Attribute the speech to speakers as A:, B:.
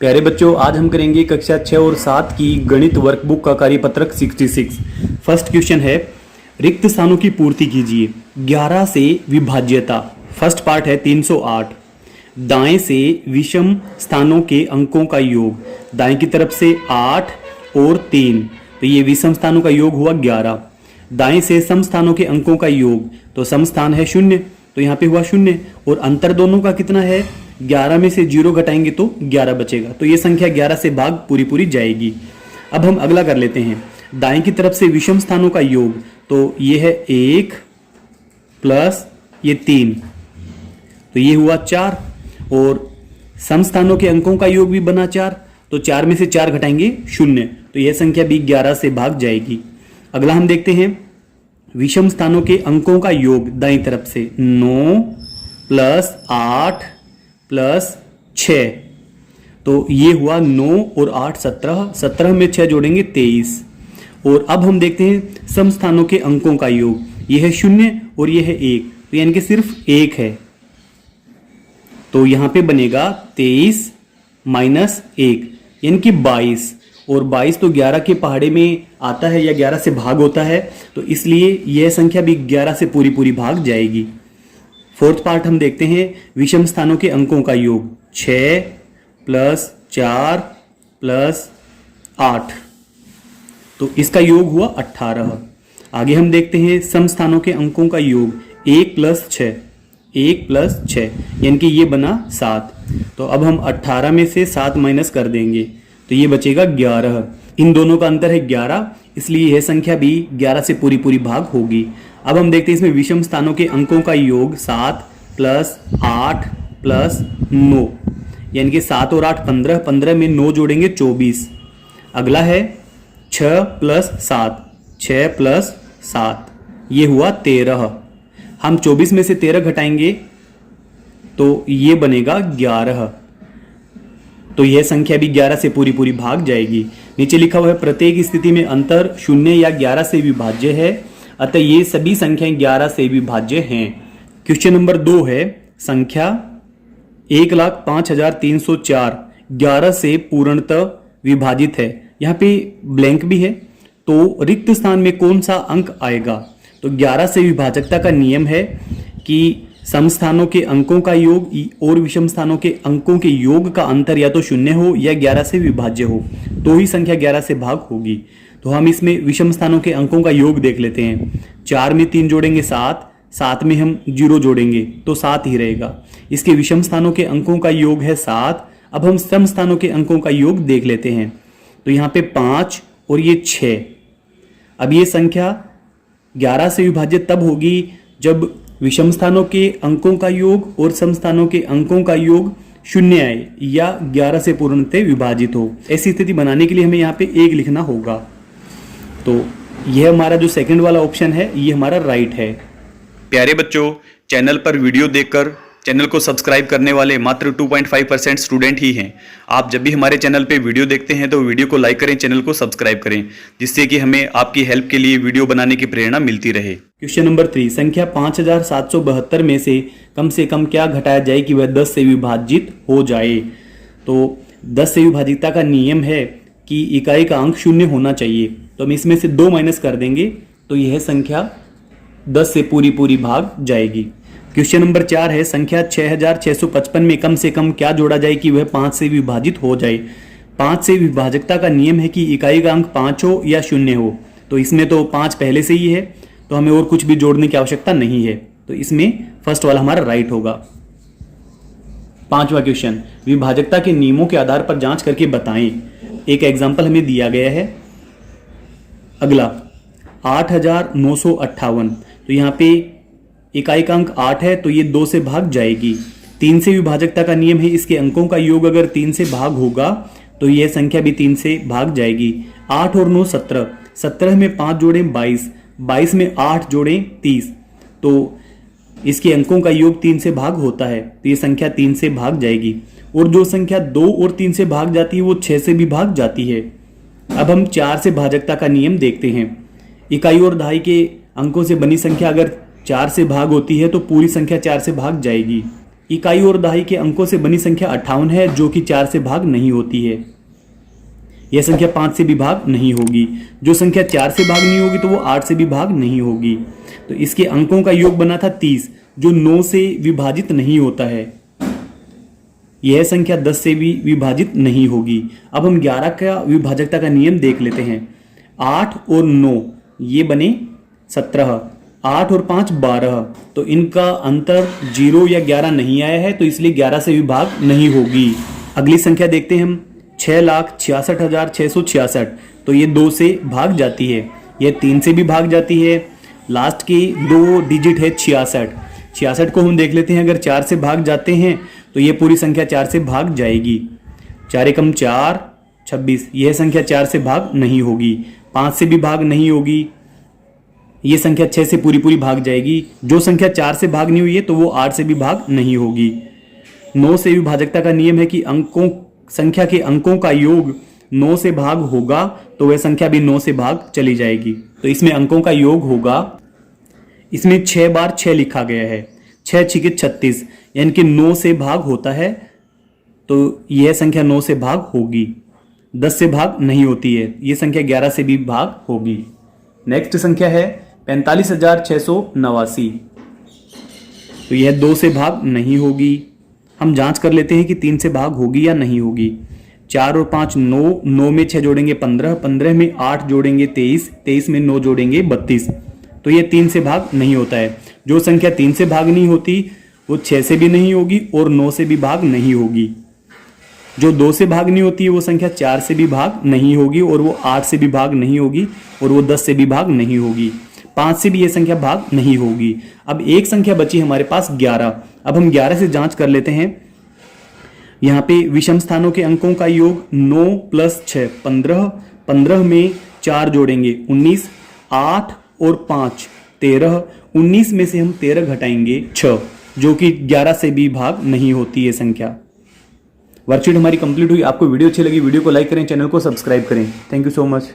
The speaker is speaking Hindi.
A: प्यारे बच्चों, आज हम करेंगे कक्षा 6 और 7 की गणित वर्कबुक का कार्यपत्रक 66। फर्स्ट क्वेश्चन है, रिक्त स्थानों की पूर्ति कीजिए। 11 से विभाज्यता। फर्स्ट पार्ट है 308। दाएं से विषम स्थानों के अंकों का योग। दाएं की तरफ से 8 और 3, तो ये विषम स्थानों का योग हुआ 11। दाएं से सम स्थानों के अंकों का योग, तो सम स्थान है 0, तो यहाँ पे हुआ 0। और अंतर दोनों का कितना है? 11 में से 0 घटाएंगे तो 11 बचेगा, तो ये संख्या 11 से भाग पूरी जाएगी। अब हम अगला कर लेते हैं। दाएं की तरफ से विषम स्थानों का योग, तो ये है 1 प्लस ये 3, तो ये हुआ 4। और सम स्थानों के अंकों का योग भी बना 4, तो 4 में से 4 घटाएंगे 0, तो यह संख्या भी 11 से भाग जाएगी। अगला हम देखते हैं विषम स्थानों के अंकों का योग। दाईं तरफ से 9 प्लस 8 प्लस 6, तो ये हुआ 9 और 8 17, 17 में 6 जोड़ेंगे 23। और अब हम देखते हैं सम स्थानों के अंकों का योग। ये है 0 और ये है 1, तो यानी कि सिर्फ 1 है, तो यहां पे बनेगा 23 माइनस 1 यानी कि 22। और 22 तो 11 के पहाड़े में आता है या 11 से भाग होता है, तो इसलिए यह संख्या भी 11 से पूरी भाग जाएगी। फोर्थ पार्ट हम देखते हैं विषम स्थानों के अंकों का योग। 6 प्लस 4 प्लस 8, तो इसका योग हुआ 18। आगे हम देखते हैं सम स्थानों के अंकों का योग। 1 प्लस 6, 1 प्लस 6 यानी कि ये बना 7। तो अब हम 18 में से 7 माइनस कर देंगे, तो ये बचेगा 11। इन दोनों का अंतर है 11, इसलिए यह संख्या भी 11 से पूरी भाग होगी। अब हम देखते हैं इसमें विषम स्थानों के अंकों का योग। 7 प्लस 8 प्लस 9 यानी कि 7 और 8 15, 15 में 9 जोड़ेंगे 24। अगला है 6 प्लस 7, 6 प्लस 7, ये हुआ 13। हम 24 में से 13 घटाएंगे तो ये बनेगा 11, तो यह संख्या भी 11 से पूरी भाग जाएगी। नीचे लिखा हुआ है प्रत्येक स्थिति में अंतर 0 या 11 से विभाज्य है, अतः ये सभी संख्याएं 11 से विभाज्य हैं। क्वेश्चन नंबर 2 है, संख्या 1,05,304 11 से पूर्णतः विभाजित है। यहाँ पे ब्लैंक भी है, तो रिक्त स्थान में कौन सा अंक आएगा? तो 11 से विभाजकता का नियम है कि सम स्थानों के अंकों का योग और विषम स्थानों के अंकों के योग का अंतर या तो 0 हो या 11 से विभाज्य हो, तो ही संख्या 11 से भाग होगी। तो हम इसमें विषम स्थानों के अंकों का योग देख लेते हैं। 4 में 3 जोड़ेंगे 7, 7 में हम 0 जोड़ेंगे तो 7 ही रहेगा। इसके विषम स्थानों के अंकों का योग है 7। अब हम सम स्थानों के अंकों का योग देख लेते हैं, तो यहाँ पे 5 और ये 6। अब ये संख्या 11 से विभाजित तब होगी जब विषम स्थानों के अंकों का योग और सम स्थानों के अंकों का योग 0 आए या 11 से पूर्णतः विभाजित हो। ऐसी स्थिति बनाने के लिए हमें यहाँ पे 1 लिखना होगा। तो यह हमारा जो सेकंड वाला ऑप्शन है, ये हमारा राइट है।
B: प्यारे बच्चों, चैनल पर वीडियो देखकर चैनल को सब्सक्राइब करने वाले मात्र 2.5% स्टूडेंट ही हैं। आप जब भी हमारे चैनल पे वीडियो देखते हैं तो वीडियो को लाइक करें, चैनल को सब्सक्राइब करें, जिससे कि हमें आपकी हेल्प के लिए वीडियो बनाने की प्रेरणा मिलती रहे।
A: क्वेश्चन नंबर 3, संख्या 5772 में से कम क्या घटाया जाए कि वह 10 से विभाजित हो जाए? तो 10 से विभाजितता का नियम है कि इकाई का अंक 0 होना चाहिए, तो हम इसमें से 2 माइनस कर देंगे, तो यह संख्या 10 से पूरी भाग जाएगी। क्वेश्चन नंबर 4 है, संख्या 6655 में से कम क्या जोड़ा जाए कि वह 5 से विभाजित हो जाए? 5 से विभाजकता का नियम है कि इकाई का अंक 5 हो या 0 हो, तो इसमें तो 5 पहले से ही है, तो हमें और कुछ भी जोड़ने की आवश्यकता नहीं है, तो इसमें फर्स्ट वाला हमारा राइट होगा। 5वां क्वेश्चन, विभाजकता के नियमों के आधार पर जांच करके बताएं। एक एग्जाम्पल हमें दिया गया है। अगला 8958, तो यहाँ पे इकाई का अंक 8 है, तो ये 2 से भाग जाएगी। 3 से विभाजकता का नियम है, इसके अंकों का योग अगर 3 से भाग होगा तो यह संख्या भी 3 से भाग जाएगी। 8 और 9 17, 17 में 5 जोड़ें 22, 22 में 8 जोड़ें 30, तो इसके अंकों का योग 3 से भाग होता है, तो ये संख्या 3 से भाग जाएगी। और जो संख्या 2 और 3 से भाग जाती है वो 6 से भी भाग जाती है। अब हम 4 से भाजकता का नियम देखते हैं। इकाई और दहाई के अंकों से बनी संख्या अगर 4 से भाग होती है तो पूरी संख्या 4 से भाग जाएगी। इकाई और दहाई के अंकों से बनी संख्या 58 है जो कि 4 से भाग नहीं होती है। यह संख्या 5 से भी भाग नहीं होगी। जो संख्या 4 से भाग नहीं होगी तो वो 8 से भी भाग नहीं होगी। तो इसके अंकों का योग बना था 30 जो 9 से विभाजित नहीं होता है। यह संख्या 10 से भी विभाजित नहीं होगी। अब हम 11 का विभाजकता का नियम देख लेते हैं। 8 और 9 ये बने 17, 8 और 5 12, तो इनका अंतर 0 या 11 नहीं आया है तो इसलिए 11 से भी भाग नहीं होगी। अगली संख्या देखते हैं हम 6,66,666, तो ये 2 से भाग जाती है। यह 3 से भी भाग जाती है। लास्ट की 2 डिजिट है 66, 66 को हम देख लेते हैं। अगर 4 से भाग जाते हैं तो ये पूरी संख्या 4 से भाग जाएगी। 4 एकम 4, 26, यह संख्या 4 से भाग नहीं होगी। 5 से भी भाग नहीं होगी। ये संख्या 6 से पूरी भाग जाएगी। जो संख्या 4 से भाग नहीं हुई है तो वो 8 से भी भाग नहीं होगी। 9 से विभाजकता का नियम है कि संख्या के अंकों का योग 9 से भाग होगा तो वह संख्या भी 9 से भाग चली जाएगी। तो इसमें अंकों का योग होगा, इसमें 6 बार 6 लिखा गया है। 6 छिके 36, यानी कि 9 से भाग होता है तो यह संख्या 9 से भाग होगी। 10 से भाग नहीं होती है। यह संख्या 11 से भी भाग होगी। नेक्स्ट संख्या है 45,689, तो यह 2 से भाग नहीं होगी। हम जांच कर लेते हैं कि 3 से भाग होगी या नहीं होगी। 4 और 5 9, 9 में 6 जोड़ेंगे 15, 15 में 8 जोड़ेंगे 23, 23 में 9 जोड़ेंगे 32, तो यह 3 से भाग नहीं होता है। जो संख्या 3 से भाग नहीं होती वो 6 से भी नहीं होगी और 9 से भी भाग नहीं होगी। जो 2 से भाग नहीं होती है वो संख्या 4 से भी भाग नहीं होगी और वो 8 से भी भाग नहीं होगी और वो 10 से भी भाग नहीं होगी। 5 से भी ये संख्या भाग नहीं होगी। अब एक संख्या बची हमारे पास 11। अब हम 11 से जांच कर लेते हैं। यहाँ पे विषम स्थानों के अंकों का योग 9 + 6 15, 15 में 4 जोड़ेंगे 19, 8 और 5 13, 19 में से हम 13 घटाएंगे 6, जो कि 11 से भी भाग नहीं होती है संख्या। वर्कशीट हमारी कंप्लीट हुई। आपको वीडियो अच्छी लगी, वीडियो को लाइक करें, चैनल को सब्सक्राइब करें। Thank you so much.